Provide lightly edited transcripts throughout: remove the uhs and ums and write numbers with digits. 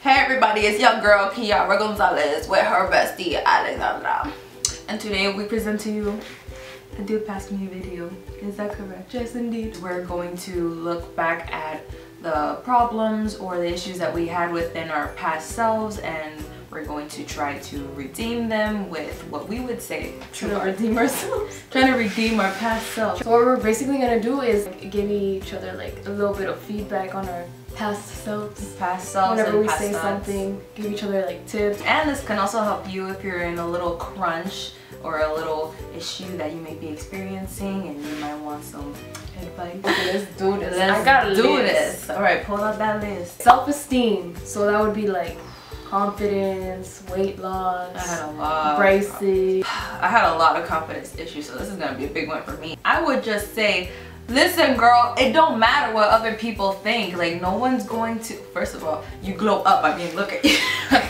Hey everybody, it's your girl Kiara Gonzalez with her bestie Alexandra. And today we present to you a Did Pass Me video. Is that correct? Yes indeed. We're going to look back at the problems or the issues that we had within our past selves, and we're going to try to redeem them with what we would say Trying to redeem ourselves. Trying to redeem our past selves. So what we're basically gonna do is give each other like a little bit of feedback on our past selves. Whenever and we past say selves. something, give each other like tips. And this can also help you if you're in a little crunch or a little issue that you may be experiencing and you might want some advice. Okay, let's do this. Let's I got a do list. this. Alright, pull out that list. Self-esteem. So that would be like confidence, weight loss, I had a lot. braces. I had a lot of confidence issues, so this is gonna be a big one for me. I would just say, listen girl, it don't matter what other people think. Like, no one's going to, first of all, you glow up. I mean, look at you.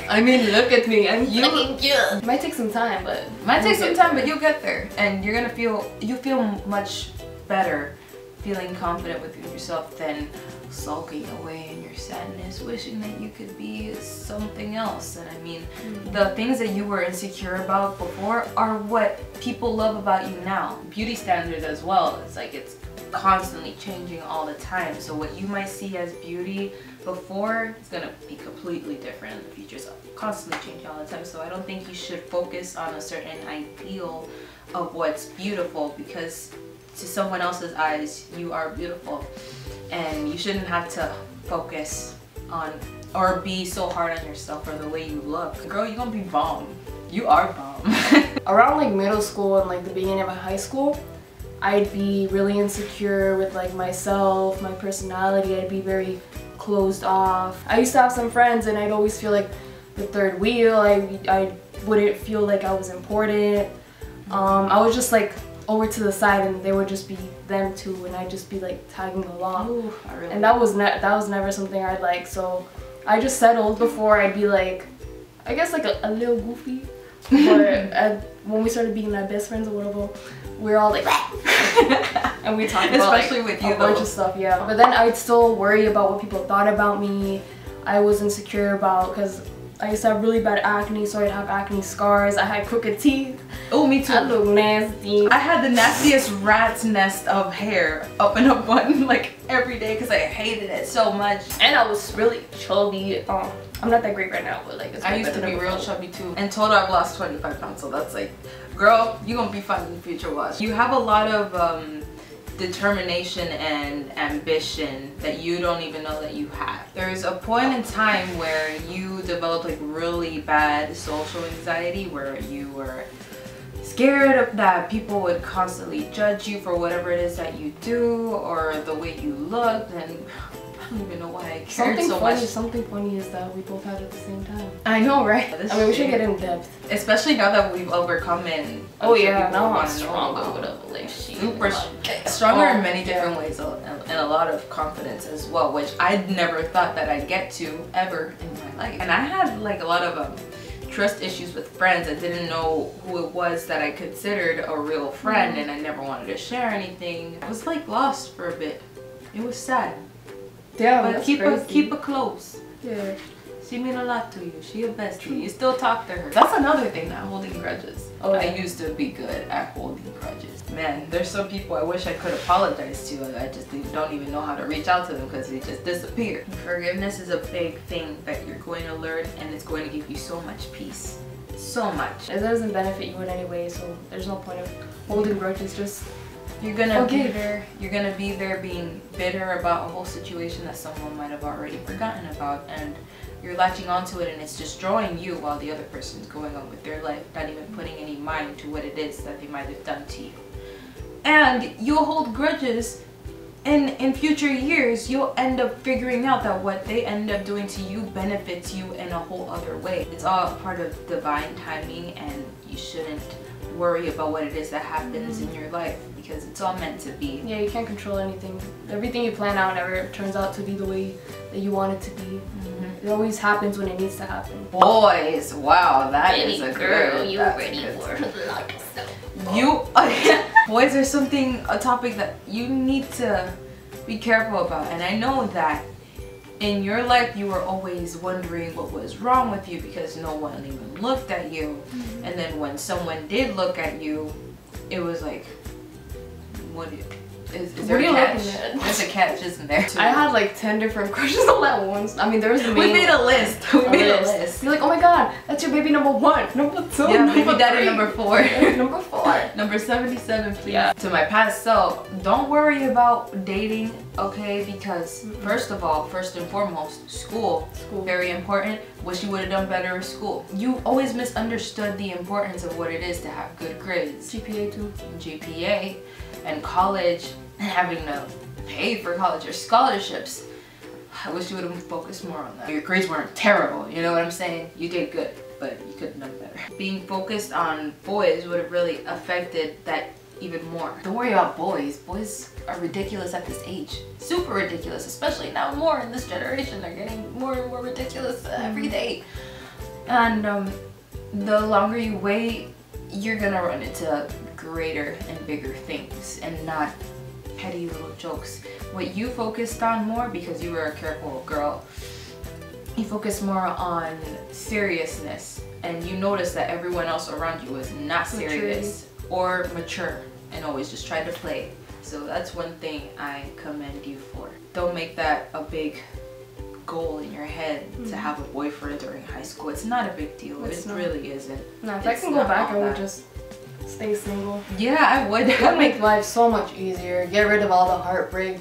I mean, look at me. I'm looking good. It might take some time, but Might take some time, but you'll get there. And you're gonna feel much better feeling confident with yourself than sulking away in your sadness, wishing that you could be something else. And I mean, the things that you were insecure about before are what people love about you now. Beauty standards as well, it's like it's constantly changing all the time. So what you might see as beauty before is gonna be completely different in the future. So constantly changing all the time. So I don't think you should focus on a certain ideal of what's beautiful, because to someone else's eyes you are beautiful, and you shouldn't have to focus on or be so hard on yourself or the way you look. Girl, you're gonna be bomb. You are bomb. Around like middle school and like the beginning of high school, I'd be really insecure with like myself, my personality. I'd be very closed off. I used to have some friends and I'd always feel like the third wheel. I wouldn't feel like I was important. I was just like over to the side and they would just be them too, and I'd just be like tagging along. Ooh, and that was never something I'd like, so I just settled. Before I'd be like, I guess like a little goofy, but when we started being like best friends or whatever, we were all like and we talked about especially like, with you a bunch of stuff, yeah. But then I'd still worry about what people thought about me. I was insecure about, because I used to have really bad acne, so I'd have acne scars. I had crooked teeth. Oh, me too. I look nasty. I had the nastiest rat's nest of hair up in a bun like every day because I hated it so much. And I was really chubby. I'm not that great right now, but like it's I used to be real chubby too. In total, I've lost 25 pounds, so that's like, girl, you're gonna be fine in the future. Watch. You have a lot of determination and ambition that you don't even know that you have. There's a point in time where you developed like really bad social anxiety, where you were scared that people would constantly judge you for whatever it is that you do or the way you looked, and I don't even know why I cared so much. Something funny is that we both had it at the same time. I know, right? I mean, we should get in depth. Especially now that we've overcome it. Oh yeah, now I'm stronger with a relationship. Super stronger in many different ways, and a lot of confidence as well, which I'd never thought that I'd get to ever in my life. And I had like a lot of trust issues with friends. I didn't know who it was that I considered a real friend, and I never wanted to share anything. I was like lost for a bit. It was sad. Yeah, but keep her close. Yeah. She mean a lot to you. She a bestie. You still talk to her. That's another thing, not holding grudges. Oh, yeah. I used to be good at holding grudges. Man, there's some people I wish I could apologize to. I just don't even know how to reach out to them because they just disappear. Forgiveness is a big thing that you're going to learn, and it's going to give you so much peace. So much. It doesn't benefit you in any way, so there's no point of holding grudges. Just You're gonna be there being bitter about a whole situation that someone might have already forgotten about, and you're latching onto it and it's destroying you while the other person's going on with their life, not even putting any mind to what it is that they might have done to you. And you'll hold grudges, and in future years you'll end up figuring out that what they end up doing to you benefits you in a whole other way. It's all part of divine timing, and you shouldn't worry about what it is that happens in your life, because it's all meant to be. Yeah, you can't control anything. Everything you plan out never turns out to be the way that you want it to be. It always happens when it needs to happen. Boys, wow, that is a girl, good. you ready for luck stuff. Boys are a topic that you need to be careful about, and I know that in your life you were always wondering what was wrong with you because no one even looked at you. And then when someone did look at you, it was like, is there a catch? There's a catch, isn't there? I had like 10 different crushes all at once. I mean, there was the main. We made a list. We made a list. You're like, oh my god, that's your baby number 1, number 2, yeah, number baby daddy 3. number 4. Number 4. Number 77, please. Yeah. To my past self, don't worry about dating, okay? Because first of all, first and foremost, school. Very important. Wish you would have done better in school. You always misunderstood the importance of what it is to have good grades. GPA too. GPA and college, and having to pay for college or scholarships. I wish you would have focused more on that. Your grades weren't terrible, you know what I'm saying? You did good, but you could have done better. Being focused on boys would have really affected that even more. Don't worry about boys. Boys are ridiculous at this age. Super ridiculous, especially now more in this generation. They're getting more and more ridiculous every day. And the longer you wait, you're gonna run into greater and bigger things and not petty little jokes. What you focused on more, because you were a careful girl, you focused more on seriousness, and you noticed that everyone else around you was not serious or mature and always just tried to play. So that's one thing I commend you for. Don't make that a big goal in your head to have a boyfriend during high school. It's not a big deal. It really isn't. No, if I can go back, I would just stay single. Yeah, I would. It would make life so much easier. Get rid of all the heartbreak.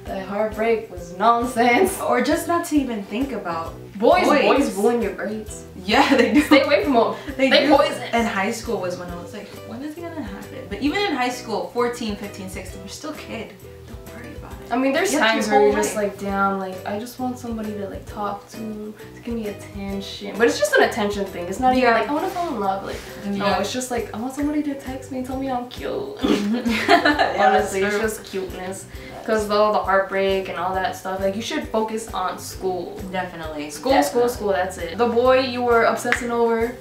The heartbreak was nonsense. Or just not to even think about. Boys ruin your grades. Yeah, they do. Stay away from them. They poison. And high school was when I was like, when is it gonna happen? But even in high school, 14, 15, 16, you're still a kid. Don't worry about it. I mean, there's times where you're just like, damn, like, I just want somebody to like talk to give me attention. But it's just an attention thing. It's not even like, I want to fall in love. Like, no, it's just like, I want somebody to text me and tell me I'm cute. Honestly, it's just cuteness. Because of all the heartbreak and all that stuff, like, you should focus on school. Definitely. School, that's it. The boy you were obsessing over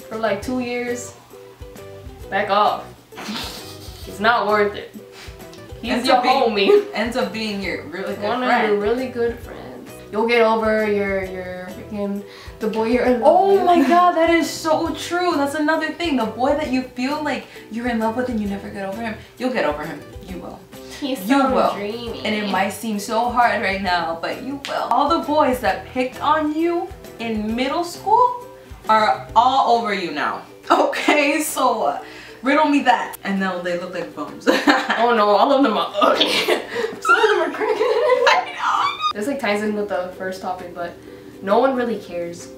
for like 2 years, back off. It's not worth it. He's your homie. Ends up being your really good friend. One of your really good friends. You'll get over your freaking, the boy you're in love with. Oh my god, that is so true. That's another thing. The boy that you feel like you're in love with and you never get over him, you'll get over him. You will. He's so dreamy. And it might seem so hard right now, but you will. All the boys that picked on you in middle school are all over you now. Okay, so riddle me that. And now they look like bums. Oh no, all of them are ugly. Some of them are crooked. I know. This like ties in with the first topic, but no one really cares.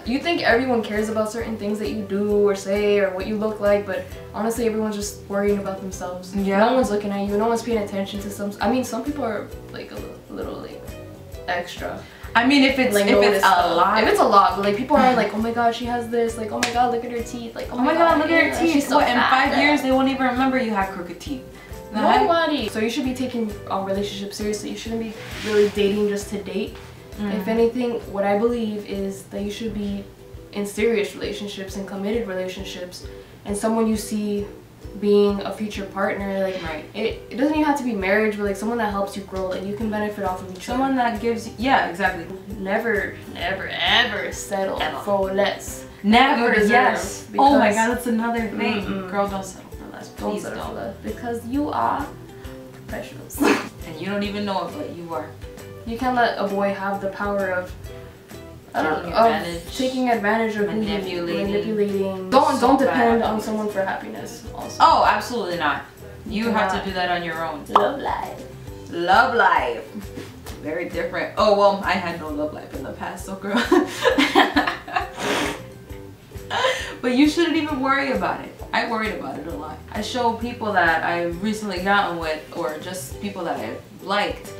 You think everyone cares about certain things that you do or say or what you look like, but honestly everyone's just worrying about themselves. Yeah. No one's looking at you, no one's paying attention to some people are like a little like extra. I mean, if it's like, a lot. If it's a lot, but like people are like, oh my god, she has this, like, oh my god, look at her teeth, like, oh my god, look at her teeth. She's so what, in fat. 5 years they won't even remember you have crooked teeth. Nobody. So you should be taking a relationship seriously. You shouldn't be really dating just to date. If anything, what I believe is that you should be in serious relationships and committed relationships, and someone you see being a future partner, like, it doesn't even have to be marriage, but like someone that helps you grow, like you can benefit off of each other. Someone that gives you, yeah, exactly. Never ever settle for less. Never, yes. Oh my god, that's another thing. Girl, don't settle for less. Don't settle for less, because you are precious. And you don't even know it, but you are. You can't let a boy have the power of taking advantage of manipulating. Don't depend on someone for happiness also. Oh, absolutely not. You have to do that on your own. Love life. Love life. Very different. Oh, well, I had no love life in the past, so girl. But you shouldn't even worry about it. I worried about it a lot. I show people that I've recently gotten with, or just people that I've liked,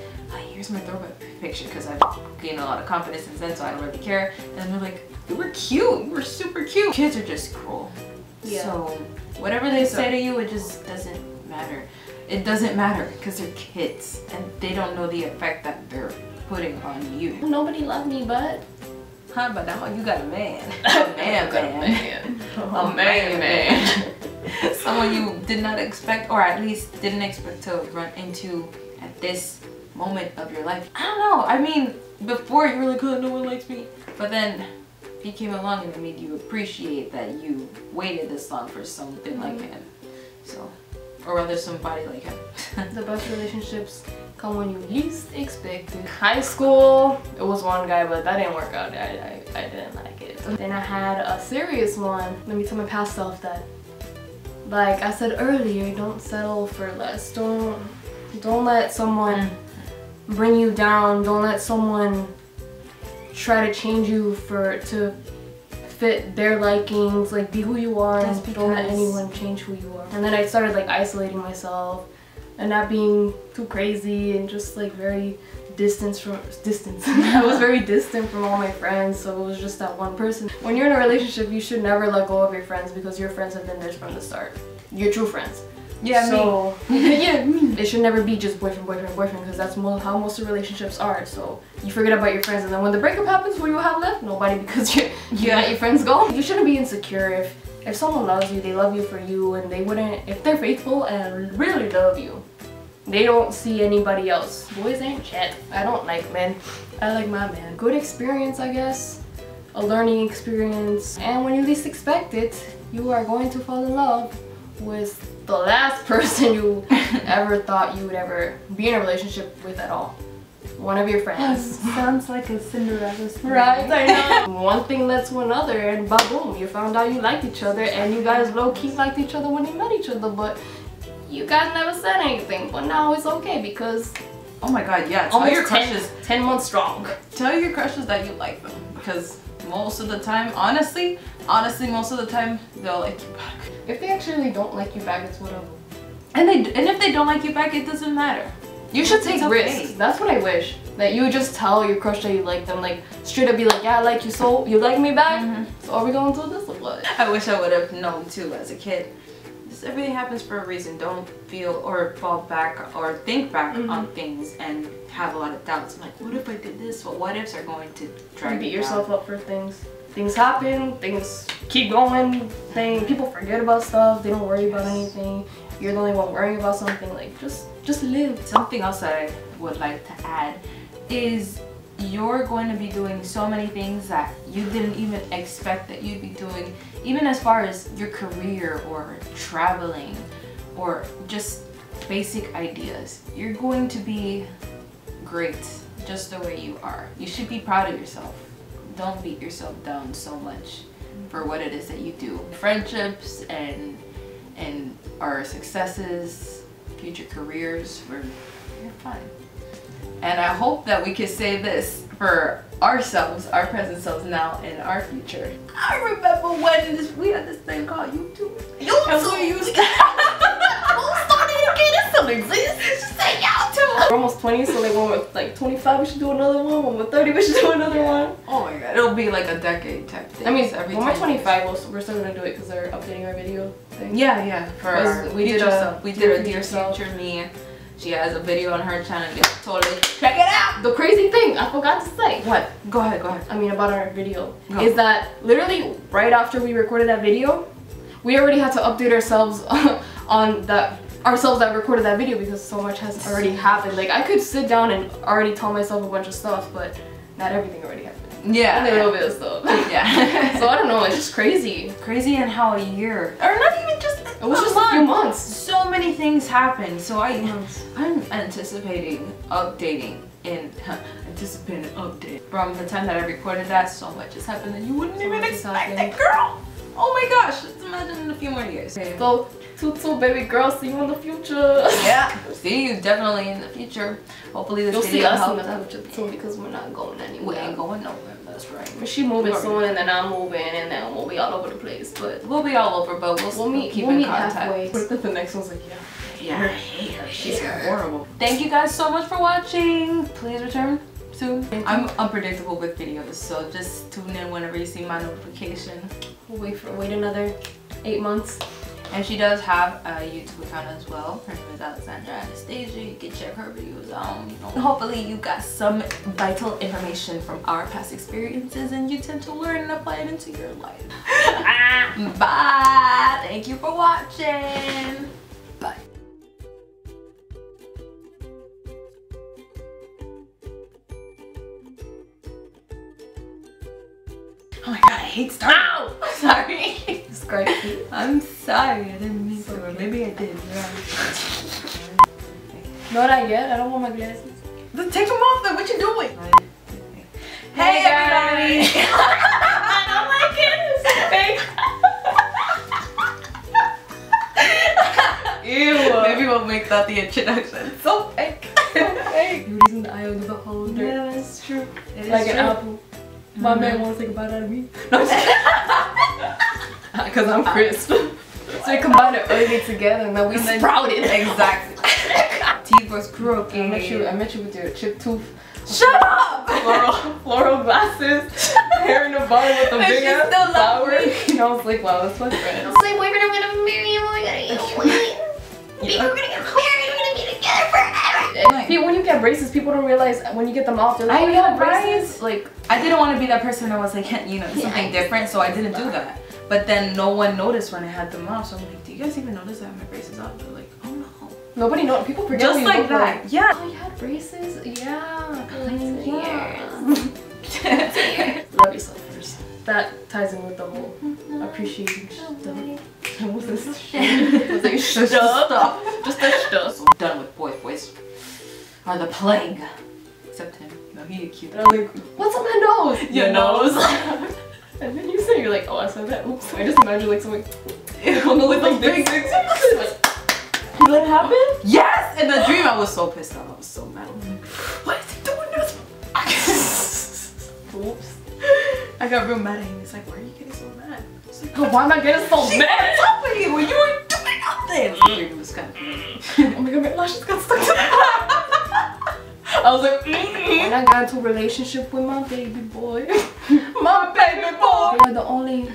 here's my throwback picture, because I've gained a lot of confidence since then, so I don't really care. And they're like, you were cute, you were super cute. Kids are just cruel. Yeah. So whatever they say to you, it just doesn't matter. It doesn't matter because they're kids and they don't know the effect that they're putting on you. Nobody loved me but. Huh, but now you got a man. A man. A man. Someone you did not expect, or at least didn't expect to run into at this moment of your life. I don't know. I mean, before you were like, oh, no one likes me. But then he came along and it made you appreciate that you waited this long for something like him. So, or rather somebody like him. The best relationships come when you least expect it. High school, it was one guy, but that didn't work out. I didn't like it. Then I had a serious one. Let me tell my past self that, like I said earlier, don't settle for less. Don't let someone bring you down. Don't let someone try to change you to fit their likings. Like, be who you are. Don't let anyone change who you are. And then I started like isolating myself and not being too crazy and just like very distance. I was very distant from all my friends, so it was just that one person. When you're in a relationship, you should never let go of your friends because your friends have been there from the start. Your true friends. Yeah, so, yeah, me. It should never be just boyfriend, because that's how most of relationships are. So you forget about your friends, and then when the breakup happens, what do you have left? Nobody, because you let your friends go. You shouldn't be insecure. If someone loves you, they love you for you, and they wouldn't, if they're faithful and really love you, they don't see anybody else. Boys ain't shit. I don't like men. I like my man. Good experience, I guess. A learning experience. And when you least expect it, you are going to fall in love with the last person you ever thought you would ever be in a relationship with at all. One of your friends. Sounds like a Cinderella story. Right, I know. One thing led to another, and boom, you found out you liked each other, and you guys low-key liked each other when you met each other, but you guys never said anything. But now it's okay because, oh my god, yeah, tell your crushes 10 months strong. Tell your crushes that you like them, because most of the time, honestly, most of the time, they'll like you back. If they actually don't like you back, it's whatever. And if they don't like you back, it doesn't matter. You should take risks. That's what I wish. That you just tell your crush that you like them, like straight up be like, yeah, I like you, so you like me back? So are we going to do this or what? I wish I would have known too as a kid. Just everything happens for a reason. Don't feel or fall back or think back on things and have a lot of doubts. Like, what if I did this? Well, what ifs are going to drag you beat yourself up for things. Things happen, things keep going, people forget about stuff, they don't worry about anything. You're the only one worrying about something. Like, just live. Something else that I would like to add is you're going to be doing so many things that you didn't even expect that you'd be doing, even as far as your career or traveling or just basic ideas. You're going to be great just the way you are. You should be proud of yourself. Don't beat yourself down so much for what it is that you do. Friendships and our successes, future careers, you're fine. And I hope that we can say this for ourselves, our present selves now and our future. I remember when we had this thing called YouTube. And we used to this still exists. Just say YouTube. We're almost 20, so like when we're like 25 we should do another one. When we're 30 we should do another one. Oh my god, it'll be like a decade type thing. I mean, when we're 25 we're still gonna do it because they're updating our video thing. Yeah, for our we did a Dear Future Me. She has a video on her channel. You can totally check it out. The crazy thing I forgot to say. What? Go ahead. I mean, about our video is that literally right after we recorded that video, we already had to update ourselves on that. Ourselves that recorded that video because so much has already happened. Like, I could sit down and already tell myself a bunch of stuff, but not everything already happened. Yeah. Only a little bit of stuff. Yeah. So I don't know, it's just crazy. Crazy in how a year, or not even just it was just a few months. So many things happened. So I'm anticipating updating from the time that I recorded that. So much has happened that you wouldn't even expect it, girl. Oh my gosh, just imagine in a few more years. Okay. So, toot baby girl, see you in the future. Yeah, see you definitely in the future. Hopefully this video see us helped. In the future too, because we're not going anywhere. We ain't going nowhere, that's right. She moving soon, and then I'm moving, and then we'll be all over the place. But we'll be all over, but we'll keep in contact. Halfway. What if the next one's like, yeah, I hate her. She's horrible. Thank you guys so much for watching. Please return soon. I'm unpredictable with videos, so just tune in whenever you see my notification. We'll wait another 8 months. And she does have a YouTube account as well. Her name is Alexandra Anastasia. You can check her videos out. Hopefully you got some vital information from our past experiences and you tend to learn and apply it into your life. Bye. Thank you for watching. Bye. Oh my god, I hate starting. Ow! Sorry. Describe it. I'm sorry, I didn't mean to. Or maybe I did. Yeah. No, not yet. I don't want my glasses. Then take them off then. What you doing? Hey everybody! I don't like it. It's fake. Ew. Maybe we'll make that the introduction. So fake. Hey, beauty's in the eye of the beholder. Yeah, that's true. It is Like an true. apple. My man wants to take a bite out of me. No, because I'm crisp. So we combined it early together and then we sprouted. Exactly. Teeth was crooked. I met you with your chipped tooth. Shut up! Floral glasses, hair in the bun with the And big she ass still loved flower. me. And I was like, wow, that's my friend. It's like, boyfriend, I'm gonna marry him. Oh my god, we're gonna get married. We're gonna be together forever. When you get braces, people don't realize when you get them off, they're like, I oh, you know, have braces? Like, I didn't want to be that person that was like, you know, something different, so I didn't do that. But then no one noticed when I had them off, so I'm like, do you guys even notice I have my braces off? They're like, oh no. nobody knows. People forget Just what you like look that. like. Yeah. Oh, you had braces? Yeah. Yeah. Love yourself first. That ties in with the whole appreciating stuff. What was this shit? Was it stuff? Just the stuff. So done with boys. Boys are the plague. Except him. No, he cute. They're like, what's on my nose? Your nose. And then you say, you're like, oh, I said that. Oops. I just imagine like someone with like big things. You let it happen? Yes! In the dream, I was so pissed off. I was so mad. I was like, why is he doing this? Oops. I got real mad at him. He's like, why are you getting so mad? I was like, Oh, why am I getting so she mad? was helping you when you were doing nothing. It was kind of funny. Oh my god, my lashes got stuck to the I was like, when I got into a relationship with my baby boy. My baby boy. They are the only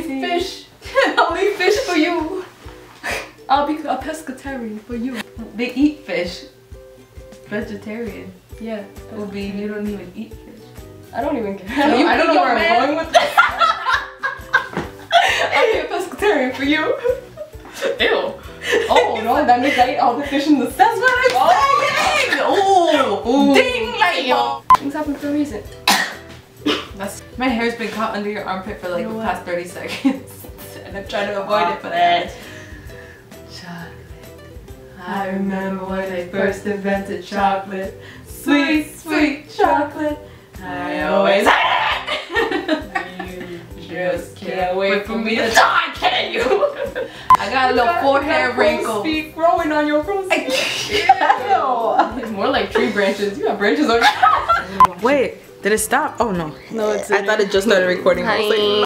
fish. Only fish for you. I'll be a pescatarian for you. They eat fish. Vegetarian. Yeah. Will be, you don't even eat fish. I don't even care. You I don't know eat where your I'm going with this. I'll be a pescatarian for you. Ew. Oh no, that means I eat all the fish in the sea. That's what I'm saying. Oh, ding, like Things happen for a reason. My hair's been caught under your armpit for like You know the what? past 30 seconds. And I'm trying to avoid it, but chocolate. I remember when they first invented chocolate. Sweet, sweet chocolate. I always had it. You just can't wait for me to die, can you? I got a little forehead wrinkle. Feet growing on your front feet. It's more like tree branches. You have branches on your Wait, did it stop? Oh no. No, it's I thought it just started recording. I was like,